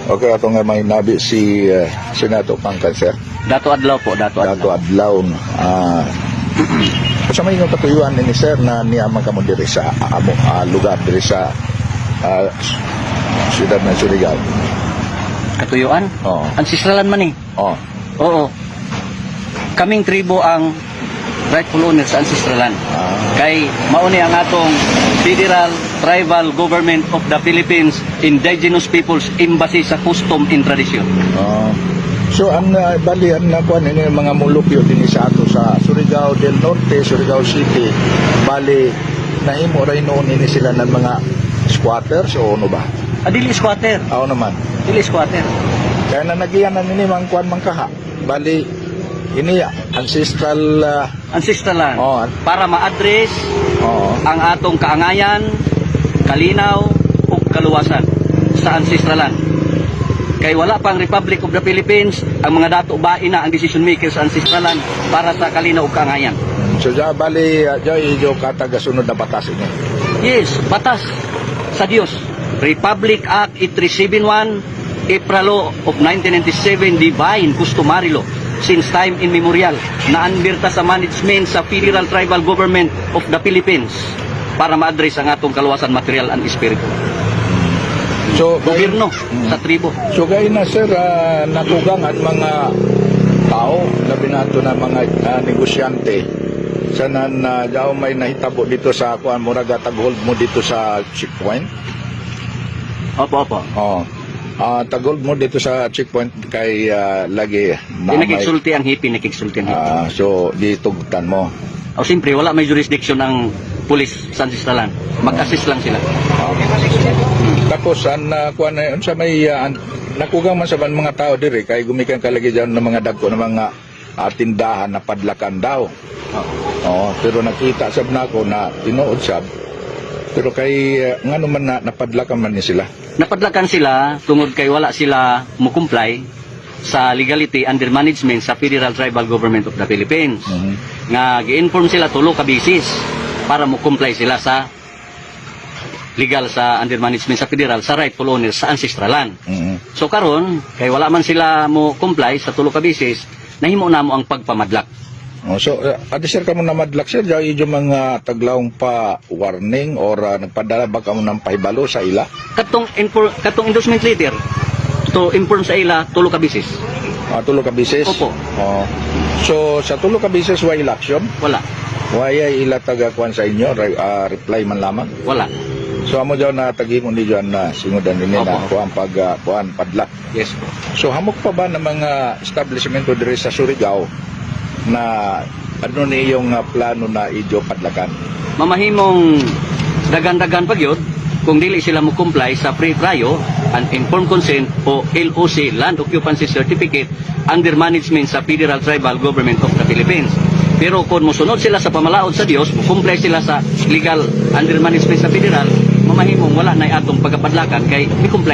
Okay, ato nga may nabi si Senator Pangkan, sir. Dato adlaw po, dato Dato adlaw. Adlaw. Sa may yung patuyuan ni sir na niyaman ka mo diri sa lugar diri sa siyudad ng Surigao. Katuyuan? Oo. Ancestralan man eh. Oh. Oo. Kaming tribo ang rightful owner sa Ancestralan. Kay mauni ang atong Federal Tribal Government of the Philippines Indigenous Peoples Embassy sa Custom and Tradition. So ang bali ang nakuha ninyo yung mga mulupyo din sa ato sa Surigao del Norte, Surigao City, bali nahimo rin noon ini sila ng mga squatters o ano ba? Dili squatter. Ako naman. Dili squatter. Kaya na nagiyan na nini mga kuan mangkaha. Bali ini ancestral Ancestralan. Oh. Para ma-address ang atong kaangayan, kalinaw, ug kaluwasan sa Ancestralan. Kay wala pang Republic of the Philippines, ang mga dato bain na ang decision maker sa Ancestralan para sa kalinaw ug kaangayan. So bali jo katagasunod na batas ini. Yes, batas sa Dios. Republic Act 8371, April Law of 1997, Divine Customary Law, since time immemorial, na anbirta sa management sa Federal Tribal Government of the Philippines para ma-address ang atong kaluwasan material and spiritual. So Gobyerno sa tribo. So gaya na sir, natugang at mga tao, labi nato na mga negosyante, sana na daw may nahitabo dito sa kuan mo tag-hold mo dito sa checkpoint. Opo. Oh. Tag-hold mo dito sa checkpoint kay lagi na may Nakiksulti ang hipi, nakiksulti ang hipi. so ditugtan mo. O siyempre, wala may jurisdiction ng pulis sa Ancestralan. Mag-assist lang sila. Tapos kuan na sa may nakugang man sa mga tao diri kay gumikan kalagi diyan ng mga dagko ng mga tindahan na padlakan daw. Pero nakita sab nako na tinuod sab. Pero kay ngano man napadlakan man ni sila. Napadlakan sila tungod kay wala sila mo-comply sa legality under management sa Federal Tribal Government of the Philippines. Nga gi-inform sila tulo ka bisis para mo-comply sila sa legal sa under management sa federal sa rightful owner sa Ancestralan. So karon kay wala man sila mo-comply sa tulo ka bisis, nahimo namo ang pagpamadlak. So sir ka mo na madlak sir dahil yung mga taglawong pa warning or nagpadala ba ka mo ng pahibalo sa ila? Katong endorsement letter to inform sa ila tulo ka bisis. Tulo ka bisis? Opo. So sa tulo ka bisis wa election? Wala. Waya ila tagakuan sa inyo reply man lamang? Wala. So amo daw na tagimo ni diyan na singudan nila na kuan kuan padlak. Yes po. So hamok pa ba ng mga establishmento diri sa Surigao na ano ni yung plano na idyo padlakan? Mamahimong dagan-dagan pagyod kung dili sila mo comply sa pre-prior and informed consent o LOC, Land Occupancy Certificate, under management sa Federal Tribal Government of the Philippines. Pero kung musunod sila sa pamalaod sa Dios, mo-comply sila sa legal under management sa federal, mamahimong wala na atong pagkapadlakan kay mi comply